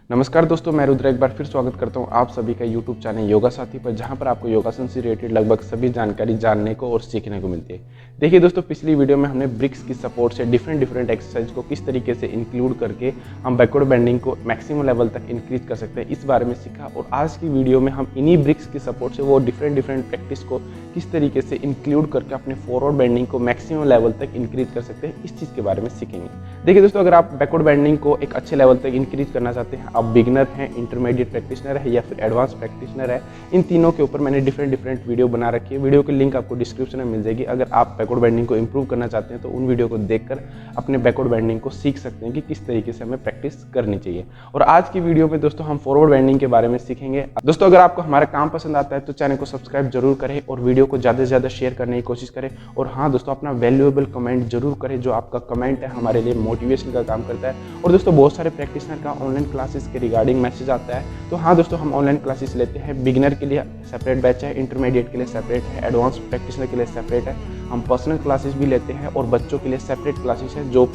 नमस्कार दोस्तों, मैं रुद्र एक बार फिर स्वागत करता हूं आप सभी का YouTube चैनल योगा साथी पर, जहां पर आपको योगासन से रिलेटेड लगभग सभी जानकारी जानने को और सीखने को मिलती है। देखिए दोस्तों, पिछली वीडियो में हमने ब्रिक्स की सपोर्ट से डिफरेंट एक्सरसाइज को किस तरीके से इंक्लूड करके हम बैकवर्ड बेंडिंग को मैक्सिमम लेवल तक इंक्रीज कर सकते हैं, इस बारे में सीखा। और आज की वीडियो में हम इन्हीं ब्रिक्स की सपोर्ट से वो डिफरेंट प्रैक्टिस को किस तरीके से इंक्लूड करके अपने फॉरवर्ड बेंडिंग को मैक्सिमम लेवल तक इंक्रीज कर सकते हैं, इस चीज़ के बारे में सीखेंगे। देखिए दोस्तों, अगर आप बैकवर्ड बेंडिंग को एक अच्छे लेवल तक इंक्रीज करना चाहते हैं, आप बिगिनर हैं, इंटरमीडिएट प्रैक्टिशनर है या फिर एडवांस प्रैक्टिशनर है, इन तीनों के ऊपर मैंने डिफरेंट वीडियो बना रखी है। वीडियो की लिंक आपको डिस्क्रिप्शन में मिल जाएगी। अगर आप बैकवर्ड बेंडिंग को इंप्रूव करना चाहते हैं तो उन वीडियो को देखकर अपने बैकवर्ड बेंडिंग को सीख सकते हैं कि किस तरीके से हमें प्रैक्टिस करनी चाहिए। और आज की वीडियो में दोस्तों हम फॉरवर्ड बेंडिंग के बारे में सीखेंगे। दोस्तों, अगर आपको हमारा काम पसंद आता है तो चैनल को सब्सक्राइब जरूर करें और वीडियो को ज़्यादा से ज़्यादा शेयर करने की कोशिश करें। और हाँ दोस्तों, अपना वैल्यूएबल कमेंट जरूर करें। जो आपका कमेंट है हमारे लिए मोटिवेशन का काम करता है। और दोस्तों, बहुत सारे प्रैक्टिशनर का ऑनलाइन क्लासेस के रिगार्डिंग मैसेज आता है। तो हाँ दोस्तों, हम ऑनलाइन क्लासेस लेते हैं। बिगिनर के लिए सेपरेट बैच है, इंटरमीडिएट के लिए सेपरेट है, एडवांस प्रैक्टिशनर के लिए सेपरेट है। हम पर्सनल क्लासेस भी लेते हैं और बच्चों के लिए सेपरेट क्लासेस है। जो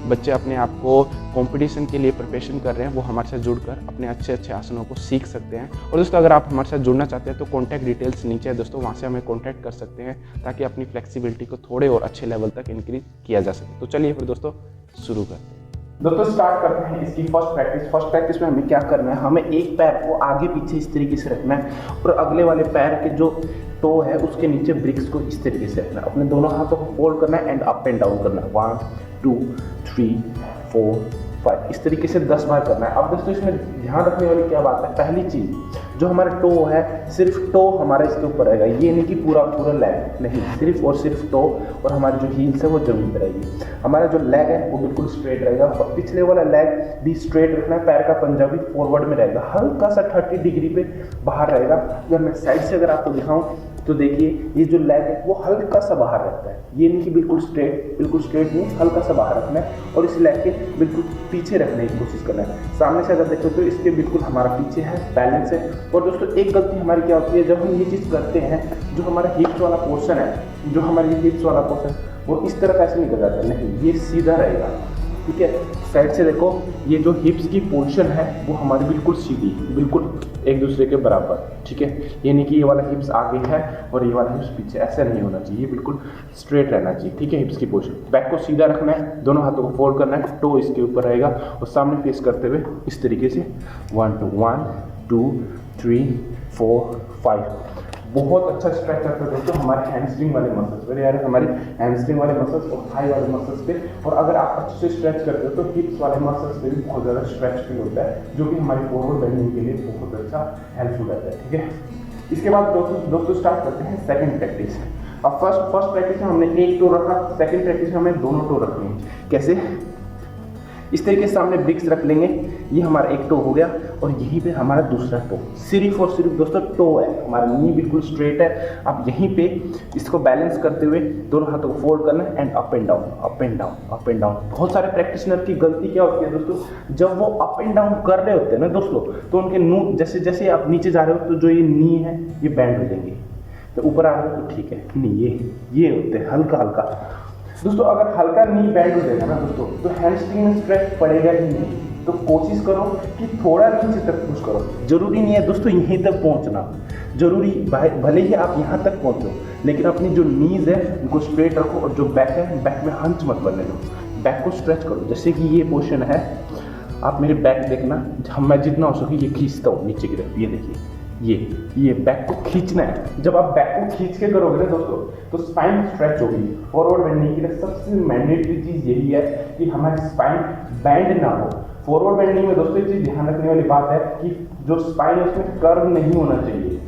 बच्चे अपने आप को कंपटीशन के लिए प्रिपरेशन कर रहे हैं वो हमारे साथ जुड़कर अपने अच्छे आसनों को सीख सकते हैं। और दोस्तों, अगर आप हमारे साथ जुड़ना चाहते हैं तो कॉन्टैक्ट डिटेल्स नीचे है दोस्तों, वहाँ से हमें कॉन्टैक्ट कर सकते हैं ताकि अपनी फ्लेक्सिबिलिटी को थोड़े और अच्छे लेवल तक इंक्रीज किया जा सके। तो चलिए फिर दोस्तों शुरू करते हैं। दोस्तों स्टार्ट करते हैं इसकी फर्स्ट प्रैक्टिस में हमें क्या करना है, हमें एक पैर को आगे पीछे इस तरीके से रखना है और अगले वाले पैर के जो टो है उसके नीचे ब्रिक्स को इस तरीके से रखना है। अपने दोनों हाथों को फोल्ड करना है एंड अप एंड डाउन करना है। 1 2 3 4 5 इस तरीके से 10 बार करना है। अब दोस्तों इसमें ध्यान रखने वाली क्या बात है, पहली चीज़ जो हमारा टो है, सिर्फ टो हमारा इसके ऊपर रहेगा। ये नहीं कि पूरा लेग नहीं, सिर्फ और सिर्फ टो और हमारी जो हील्स है वो जमीन पर रहेगी। हमारा जो लेग है वो बिल्कुल स्ट्रेट रहेगा और पिछले वाला लेग भी स्ट्रेट रखना है। पैर का पंजा भी फॉरवर्ड में रहेगा, हल्का सा 30 डिग्री पे बाहर रहेगा। अगर मैं साइड से अगर आपको दिखाऊं तो देखिए ये जो लेग है वो हल्का सा बाहर रहता है। ये नहीं कि बिल्कुल स्ट्रेट नहीं, हल्का सा बाहर रखना है और इस लेग के बिल्कुल पीछे रखने की कोशिश करना है। सामने से अगर देखो तो इसके बिल्कुल हमारा पीछे है, बैलेंस है। और दोस्तों एक गलती हमारी क्या होती है, जब हम ये चीज़ करते हैं, जो हमारा हिप्स वाला पोर्शन है, जो हमारी हिप्स वाला पोर्शन वो इस तरह कैसे निकल जाता है, नहीं ये सीधा रहेगा। ठीक है, साइड से देखो, ये जो हिप्स की पोर्शन है वो हमारी बिल्कुल सीधी, बिल्कुल एक दूसरे के बराबर। ठीक है, ये नहीं कि ये वाला हिप्स आगे है और ये वाला हिप्स पीछे, ऐसा नहीं होना चाहिए, बिल्कुल स्ट्रेट रहना चाहिए। ठीक है, हिप्स की पोर्शन, बैक को सीधा रखना है, दोनों हाथों को फोल्ड करना है, टो इसके ऊपर रहेगा और सामने फेस करते हुए इस तरीके से 1 2 3 4 5। बहुत अच्छा स्ट्रेच करते हैं दोस्तों हमारे हैमस्ट्रिंग वाले मसल्स पे, यार हमारे हैमस्ट्रिंग वाले मसल्स और थाई वाले मसल्स पे। और अगर आप अच्छे से स्ट्रेच करते हो तो हिप्स वाले मसल्स पे भी बहुत ज़्यादा स्ट्रेच फील होता है, जो कि हमारी फॉरवर्ड बेंडिंग के लिए बहुत अच्छा हेल्पफुल रहता है। ठीक है, इसके बाद दोस्तों स्टार्ट करते हैं सेकंड प्रैक्टिस। अब फर्स्ट प्रैक्टिस में हमने एक टो रखा, सेकंड प्रैक्टिस में हमें दोनों टो रखने हैं। कैसे, इस तरीके से सामने ब्रिक्स रख लेंगे, ये हमारा एक टो हो गया और यहीं पे हमारा दूसरा टो। सिर्फ और सिर्फ दोस्तों टो है, हमारा नी बिल्कुल स्ट्रेट है। अब यहीं पे इसको बैलेंस करते हुए दोनों हाथों को फोल्ड करना है and up and down, up and down, up and down. बहुत सारे प्रैक्टिशनर की गलती क्या होती है दोस्तों, जब वो अप एंड डाउन कर रहे होते हैं ना दोस्तों, तो उनके नी जैसे जैसे आप नीचे जा रहे हो तो जो ये नी है ये बैंड हो जाएंगे, तो ऊपर आ रहे हो तो ठीक है, नहीं ये होते हैं हल्का दोस्तों। अगर हल्का नी बैंड हो जाएगा ना दोस्तों तो हैमस्ट्रिंग में स्ट्रेच पड़ेगा ही नहीं। तो कोशिश करो कि थोड़ा नीचे तक पुश करो। जरूरी नहीं है दोस्तों यहीं तक पहुंचना, जरूरी भले ही आप यहाँ तक पहुंचो, लेकिन अपनी जो नीज है उनको स्ट्रेट रखो और जो बैक है बैक में हंच मत बनने दो, बैक को स्ट्रेच करो। जैसे कि ये पोर्शन है, आप मेरे बैक देखना, मैं जितना हो सके ये खींचता हूँ नीचे की तरफ, ये देखिए ये बैक को खींचना है। जब आप बैक को खींच के करोगे ना दोस्तों तो स्पाइन स्ट्रेच होगी। फॉरवर्ड बेंडिंग के लिए सबसे मैंडेटरी चीज़ यही है कि हमारी स्पाइन बैंड ना हो। फॉरवर्ड बेंडिंग में दोस्तों एक चीज़ ध्यान रखने वाली बात है कि जो स्पाइन है उसमें कर्व नहीं होना चाहिए।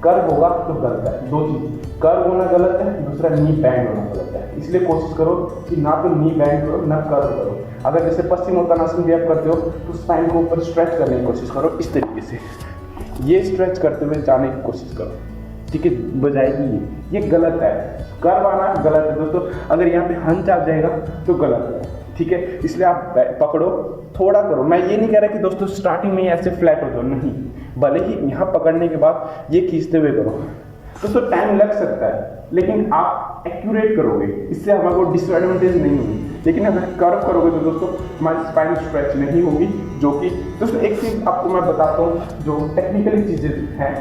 कर्व होगा तो गलत है, दो चीज़, कर्व होना गलत है, दूसरा नी बैंड होना गलत है। इसलिए कोशिश करो कि ना तो नी बैंड करो ना कर्व करो। अगर जैसे पश्चिमोत्तानासन भी आप करते हो तो स्पाइन को ऊपर स्ट्रेच करने की कोशिश करो, इस तरीके से ये स्ट्रेच करते हुए जाने की कोशिश करो। ठीक है, बजाएगी ये गलत है, कर्व आना गलत है दोस्तों। अगर यहाँ पे हंच आ जाएगा तो गलत है। ठीक है, इसलिए आप पकड़ो, थोड़ा करो। मैं ये नहीं कह रहा कि दोस्तों स्टार्टिंग में ऐसे फ्लैट हो जाओ, नहीं, भले ही यहाँ पकड़ने के बाद ये खींचते हुए करो। दोस्तों टाइम लग सकता है लेकिन आप एक्यूरेट करोगे, इससे हमारे को डिसएडवांटेज नहीं होगी। लेकिन अगर कर्व करोगे तो दोस्तों हमारी स्पाइन स्ट्रेच नहीं होगी, जो कि दोस्तों एक चीज़ आपको मैं बताता हूँ जो टेक्निकली चीज़ें हैं।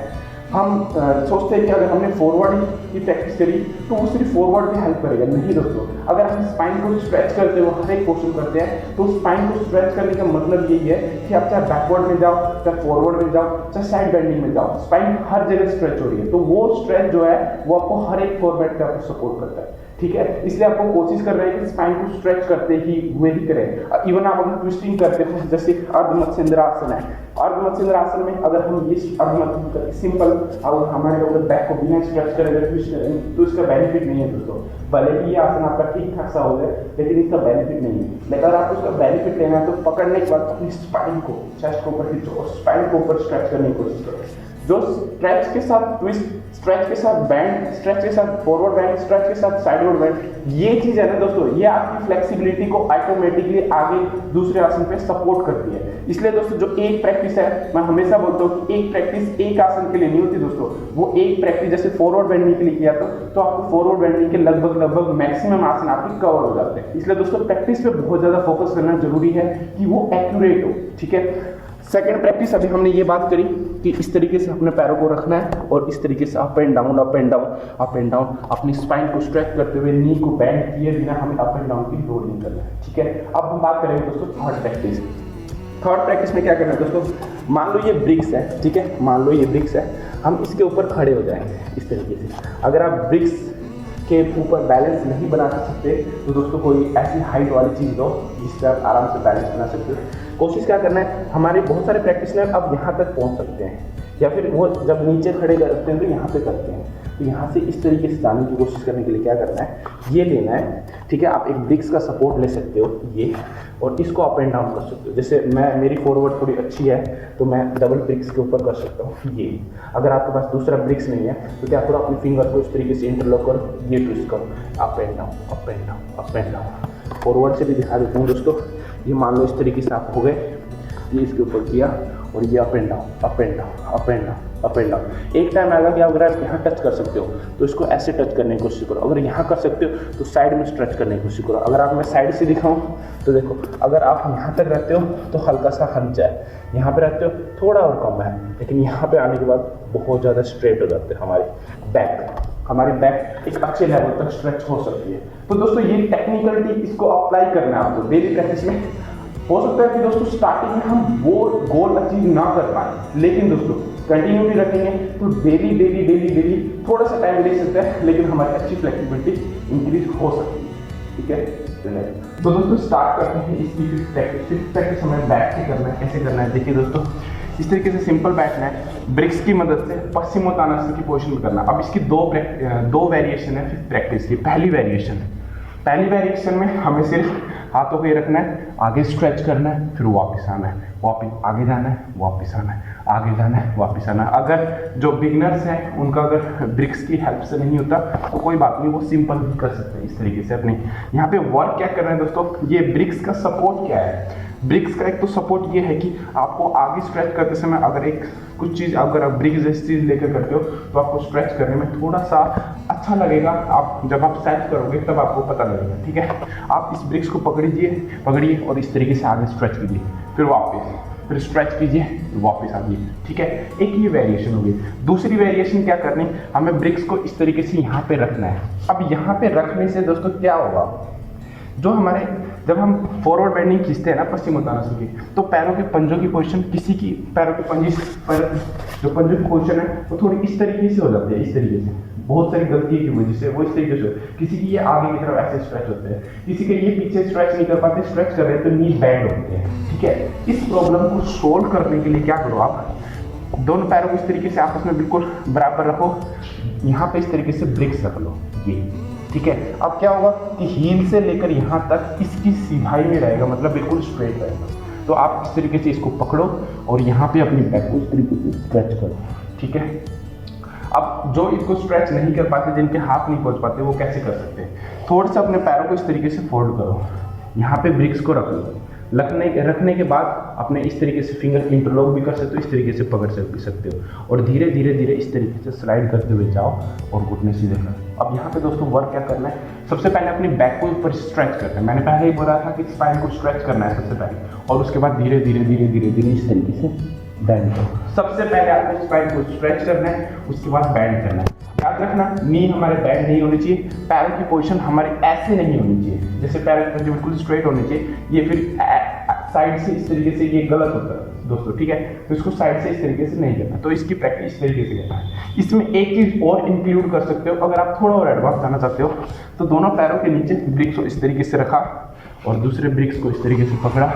हम सोचते हैं कि अगर हमने फॉरवर्ड की प्रैक्टिस करी तो वो सिर्फ फॉरवर्ड में हेल्प करेगा, नहीं दोस्तों। अगर हम स्पाइन को स्ट्रेच करते हो, हर एक पोर्शन करते हैं, तो स्पाइन को स्ट्रेच करने का मतलब यही है कि आप चाहे बैकवर्ड में जाओ, चाहे फॉरवर्ड में जाओ, चाहे साइड बेंडिंग में जाओ, स्पाइन हर जगह स्ट्रेच हो रही है। तो वो स्ट्रेच जो है वो आपको हर एक फॉर्मेट पे आपको सपोर्ट करता है, ठीक है। इसलिए आपको कोशिश करना है कि स्पाइन को स्ट्रेच करते ही हुए ही करें। इवन आप अगर ट्विस्टिंग करते हो, जैसे अर्ध मत्स्येंद्रासन है, अर्ध मत्स्येंद्रासन में अगर हम ये अर्ध मत्स्य सिंपल और हमारे अगर बैक को बिना स्ट्रेच करे अगर ट्विस्ट करेंगे तो इसका बेनिफिट नहीं है दोस्तों। भले ही ये आसन आपका ठीक ठाक सा हो जाए, लेकिन इसका बेनिफिट नहीं है। लेकिन अगर आपको इसका बेनिफिट लेना है तो पकड़ने के बाद अपनी स्पाइन को चेस्ट को ऊपर खींचो और स्पाइन को ऊपर स्ट्रेच करने की कोशिश करो। जो स्ट्रेच के साथ ट्विस्ट, स्ट्रेच के साथ बैंड, स्ट्रेच के साथ फॉरवर्ड बैंड, स्ट्रेच के साथ साइडवर्ड बैंड, ये चीज है ना दोस्तों, ये आपकी फ्लेक्सिबिलिटी को ऑटोमेटिकली आगे दूसरे आसन पे सपोर्ट करती है। इसलिए दोस्तों जो एक प्रैक्टिस है, मैं हमेशा बोलता हूँ कि एक प्रैक्टिस एक आसन के लिए नहीं होती दोस्तों। वो एक प्रैक्टिस जैसे फॉरवर्ड बेंडिंग के लिए किया तो आपको फॉरवर्ड बेंडिंग के लगभग मैक्सिमम आसन आपके कवर हो जाते हैं। इसलिए दोस्तों प्रैक्टिस पे बहुत ज्यादा फोकस करना जरूरी है कि वो एक्यूरेट हो, ठीक है। सेकंड प्रैक्टिस अभी हमने ये बात करी कि इस तरीके से अपने पैरों को रखना है और इस तरीके से up and down up and down up and down, अपनी स्पाइन को स्ट्रेच करते हुए नी को बेंड किए बिना हमें अप एंड डाउन की लोडिंग करना है, ठीक है। अब हम बात करेंगे दोस्तों थर्ड प्रैक्टिस। थर्ड प्रैक्टिस में क्या करना है दोस्तों, मान लो ये ब्रिक्स है, ठीक है, मान लो ये ब्रिक्स है, हम इसके ऊपर खड़े हो जाएंगे इस तरीके से। अगर आप ब्रिक्स के ऊपर बैलेंस नहीं बना सकते तो दोस्तों कोई ऐसी हाइट वाली चीज़ दो जिससे आप आराम से बैलेंस बना सकते हो। कोशिश क्या करना है, हमारे बहुत सारे प्रैक्टिशनर अब यहाँ तक पहुँच सकते हैं, या फिर वो जब नीचे खड़े करते हैं तो यहाँ पे करते हैं। तो यहाँ से इस तरीके से जाने की कोशिश करने के लिए क्या करना है, ये लेना है, ठीक है। आप एक ब्रिक्स का सपोर्ट ले सकते हो ये, और इसको अप एंड डाउन कर सकते हो। जैसे मेरी फॉरवर्ड थोड़ी अच्छी है तो मैं डबल ब्रिक्स के ऊपर कर सकता हूँ ये। अगर आपके पास दूसरा ब्रिक्स नहीं है तो क्या करो, अपनी फिंगर को इस तरीके से इंटरलॉक करो, ये ट्विस्ट करो, up and down up and down up and down. Forward से भी दिखा देता हूँ दोस्तों, ये मान लो इस तरीके से आप हो गए, ये इसके ऊपर किया और ये up and down up and down up and down up and down. एक टाइम आएगा कि अगर आप यहाँ टच कर सकते हो तो इसको ऐसे टच करने की कोशिश करो, अगर यहाँ कर सकते हो तो साइड में स्ट्रेच करने की कोशिश करो। अगर आप मैं साइड से दिखाऊं तो देखो, अगर आप यहाँ तक रहते हो तो हल्का सा हट जाए, यहाँ पे रहते हो थोड़ा और कम है, लेकिन यहाँ पे आने के बाद बहुत ज़्यादा स्ट्रेट हो जाते हैं हमारी बैक एक अच्छे लेवल तक स्ट्रेच हो सकती है। तो दोस्तों ये टेक्निकलिटी इसको अप्लाई करना है आपको डेली प्रैक्टिस में। हो सकता है कि दोस्तों स्टार्टिंग में हम वो गोल अचीव ना कर पाए, लेकिन दोस्तों कंटिन्यूटी रखेंगे तो डेली थोड़ा सा टाइम ले सकता है, लेकिन हमारी अच्छी फ्लेक्सिबिलिटी इंक्रीज हो सकती है, ठीक है। तो दोस्तों स्टार्ट करते हैं इसकी फिफ्थ प्रैक्टिस। फिफ्थ प्रैक्टिस हमें बैठ के करना है। कैसे करना है देखिए दोस्तों, इस तरीके से सिंपल बैठना है, ब्रिक्स की मदद से पश्चिमोत्तानासन की पोजीशन में करना। अब इसकी दो वेरिएशन है फिफ्थ प्रैक्टिस की। पहली वेरिएशन में हमें सिर्फ हाथों को ये रखना है, आगे स्ट्रेच करना है, फिर वापस आना है, वापस आगे जाना है, वापस आना है, आगे जाना है, वापस आना है। अगर जो बिगनर्स हैं उनका अगर ब्रिक्स की हेल्प से नहीं होता तो कोई बात नहीं, वो सिंपल भी कर सकते हैं इस तरीके से अपनी। यहाँ पे वर्क क्या कर रहे हैं दोस्तों, ये ब्रिक्स का सपोर्ट क्या है। ब्रिक्स का एक तो सपोर्ट ये है कि आपको आगे स्ट्रेच करते समय अगर कुछ चीज़ अगर आप ब्रिक्स जैसी चीज़ लेकर करते हो तो आपको स्ट्रेच करने में थोड़ा सा अच्छा लगेगा। आप जब आप सेट करोगे तब आपको पता लगेगा, ठीक है। आप इस ब्रिक्स को पकड़िए और इस तरीके से आगे स्ट्रेच कीजिए, फिर स्ट्रेच कीजिए, वापस आइए, ठीक है। एक ये वेरिएशन होगी। दूसरी वेरिएशन क्या करनी, हमें ब्रिक्स को इस तरीके से यहाँ पे रखना है। अब यहाँ पे रखने से दोस्तों क्या होगा, जो हमारे जब हम फॉरवर्ड बेंडिंग खींचते हैं ना पश्चिमोत्तानासन की, तो पैरों के पंजों की पोजीशन पैरों के जो पंजों की पोजीशन है वो थोड़ी इस तरीके से हो जाती है, इस तरीके से। बहुत सारी गलती की वजह से वो इस तरीके से, किसी की ये आगे की तरफ ऐसे स्ट्रेच होते हैं, किसी के ये पीछे स्ट्रेच नहीं कर पाते, स्ट्रेच कर रहे हैं तो नी बैंड होते हैं, ठीक है। इस प्रॉब्लम को सोल्व करने के लिए क्या करो, आप दोनों पैरों को इस तरीके से आपस में बिल्कुल बराबर रखो, यहाँ पे इस तरीके से ब्रिक्स रख लो, ये ठीक है। अब क्या होगा कि हील से लेकर यहाँ तक इसकी सीधाई में रहेगा, मतलब बिल्कुल स्ट्रेट रहेगा। तो आप इस तरीके से इसको पकड़ो और यहाँ पे अपनी बैक को इस तरीके से स्ट्रेच करो, ठीक है। अब जो इसको स्ट्रेच नहीं कर पाते, जिनके हाथ नहीं पहुँच पाते, वो कैसे कर सकते हैं, थोड़ा सा अपने पैरों को इस तरीके से फोल्ड करो, यहाँ पे ब्रिक्स को रख लो, रखने के बाद अपने इस तरीके से फिंगर इंटरलॉक भी कर सकते हो, इस तरीके से पकड़ भी सकते हो, और धीरे धीरे इस तरीके से स्लाइड करते हुए जाओ और घुटने सीधे कर अब यहाँ पे दोस्तों वर्क क्या करना है, सबसे पहले अपनी बैक को ऊपर स्ट्रेच करना है। मैंने पहले ही बोला था कि स्पाइन को स्ट्रेच करना है सबसे पहले, और उसके बाद धीरे धीरे धीरे धीरे धीरे इस तरीके से बैंड करो। सबसे पहले आपको स्पाइन को स्ट्रेच करना है, उसके बाद बैंड करना है। याद रखना, नी हमारे बैंड नहीं होनी चाहिए, पैरों की पोजीशन हमारी ऐसे नहीं होनी चाहिए, जैसे पैर बिल्कुल स्ट्रेट होने चाहिए, ये फिर साइड से इस तरीके से ये गलत होता है दोस्तों, ठीक है। तो इसको साइड से इस तरीके से नहीं करना, तो इसकी प्रैक्टिस इस तरीके से करना है। इसमें एक चीज और इंक्लूड कर सकते हो, अगर आप थोड़ा और एडवांस जाना चाहते हो तो दोनों पैरों के नीचे ब्रिक्स को इस तरीके से रखा और दूसरे ब्रिक्स को इस तरीके से पकड़ा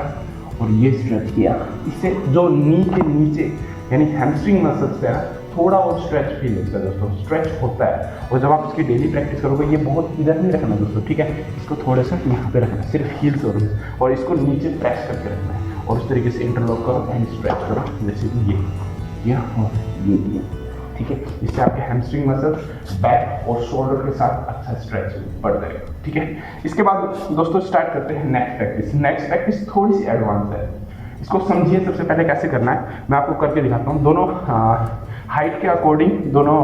और ये स्ट्रेच किया। इससे जो नी के नीचे यानी हैमस्ट्रिंग मसल्स है ना, थोड़ा और स्ट्रेच फील होता है दोस्तों, स्ट्रेच होता है। और जब आप इसकी डेली प्रैक्टिस करोगे, ये बहुत इधर नहीं रखना दोस्तों, ठीक है, इसको थोड़ा सा यहाँ पे रखना है, सिर्फ हील्स और इसको नीचे प्रेस करके रखना है और उस तरीके से इंटरलॉक करो एंड स्ट्रेच करो, जैसे कि ये और ये, ठीक है। इससे आपके हैमस्ट्रिंग मसल बैक और शोल्डर के साथ अच्छा स्ट्रेच बढ़ जाएगा, ठीक है। इसके बाद दोस्तों स्टार्ट करते हैं नेक्स्ट प्रैक्टिस। नेक्स्ट प्रैक्टिस थोड़ी सी एडवांस है, इसको समझिए सबसे पहले कैसे करना है, मैं आपको करके दिखाता हूँ। दोनों हाइट के अकॉर्डिंग दोनों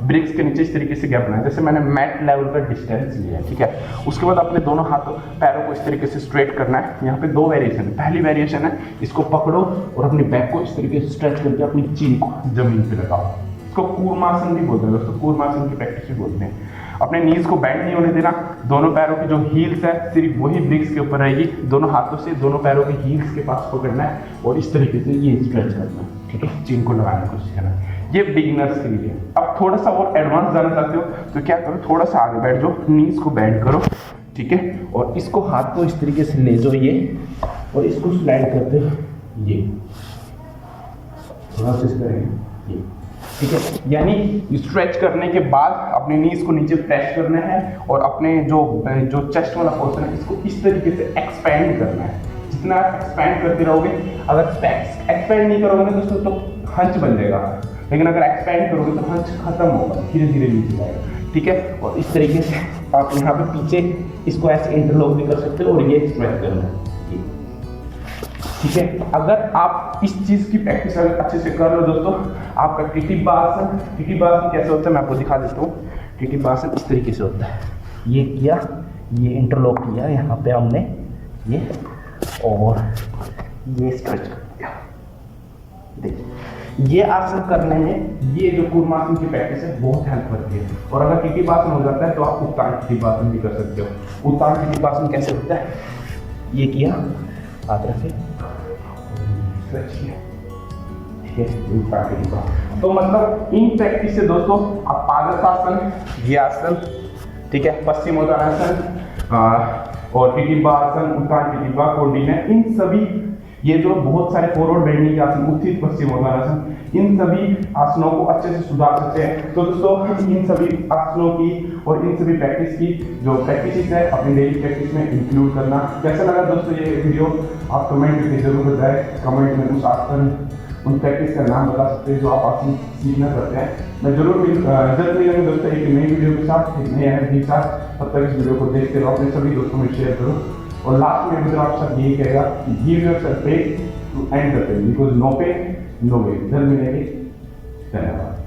ब्रिक्स के नीचे इस तरीके से गैप बनाए, जैसे मैंने मैट लेवल का डिस्टेंस लिया है, ठीक है। उसके बाद अपने दोनों हाथों पैरों को इस तरीके से स्ट्रेट करना है। यहाँ पे दो वेरिएशन है। पहली वेरिएशन है, इसको पकड़ो और अपनी बैक को इस तरीके से स्ट्रेच करके अपनी चीन को जमीन पे लगाओ। इसको कूर्मासन भी बोलते हैं दोस्तों, कूर्मासन की प्रैक्टिस भी बोलते हैं। अपने नीज को बैंड नहीं होने देना, दोनों पैरों की जो हील्स है सिर्फ वही ब्रिक्स के ऊपर रहेगी, दोनों हाथों से दोनों पैरों की हील्स के पास पकड़ना है और इस तरीके से ये स्ट्रेच करना है, ठीक है, चीन को लगाने की कोशिश करना है। ये बिगिनर्स के लिए। अब थोड़ा सा और एडवांस जाना चाहते हो तो क्या करो, थोड़ा सा आगे बैठ जाओ, नीज को बैंड करो, ठीक है, और इसको हाथ को इस तरीके से ले जाओ ये, और इसको स्लाइड करते ये थोड़ा सा इस करेंगे ये, ठीक है। यानी स्ट्रेच करने के बाद अपने नीज को नीचे प्रेस करना है और अपने जो चेस्ट वाला पोर्शन है इसको इस तरीके से एक्सपेंड करना है। जितना आप एक्सपेंड करते रहोगे, अगर एक्सपेंड नहीं करोगे ना दोस्तों तो हंच बन जाएगा, लेकिन अगर एक्सपेंड करोगे तो हंच खत्म होगा, धीरे धीरे नीचे जाएगा, ठीक है। और इस तरीके से आप यहाँ पे पीछे इसको ऐसे इंटरलॉक भी कर सकते हो और ये स्ट्रेच करना है, ठीक है। अगर आप इस चीज़ की प्रैक्टिस अगर अच्छे से कर लो दोस्तों, आपका टिटिबासन कैसे होता है मैं आपको दिखा देता हूँ। टिटिबासन इस तरीके से होता है, ये किया, ये इंटरलॉक किया यहाँ पे हमने ये, और ये स्ट्रेच कर दिया। देखिए ये आसन करने में ये जो कूर्मासन की प्रैक्टिस है बहुत हेल्प करती है। और अगर टिटिबासन हो जाता है तो आप उत्तान टिटिबासन भी कर सकते हो। उत्तान टिटिबासन कैसे होता है, ये किया, हाथ रखे, ठीक है। तो मतलब इन प्रैक्टिस से दोस्तों आप पादहस्तासन, ये आसन, ठीक है, पश्चिमोत्तानासन और टिटिबासन, उत्तान टिटिबा, कौंडिन्य, इन सभी ये जो बहुत सारे फॉरवर्ड बेंडिंग के आसन, उत्थित पश्चिमोत्तानासन, इन सभी आसनों को अच्छे से सुधार सकते हैं। तो दोस्तों इन सभी आसनों की और इन सभी प्रैक्टिस की जो प्रैक्टिस है अपनी डेली प्रैक्टिस में इंक्लूड करना। कैसा लगा दोस्तों ये वीडियो, आप कमेंट करके जरूर बताएं। कमेंट में उस आसन, उन प्रैक्टिस का नाम बता सकते हैं जो आप आसन सीखना चाहते हैं। मैं जरूर जल्द मिलेंगे दोस्तों एक नई वीडियो के साथ, एक नई एनर्जी के साथ। तब तक इस वीडियो को देखते रहो, अपने सभी दोस्तों में शेयर करो। और लास्ट में मुझे आप सब यही कहेगा कि give yourself pain to end the pain, because no pain no way. जल्द मिलेंगे, धन्यवाद।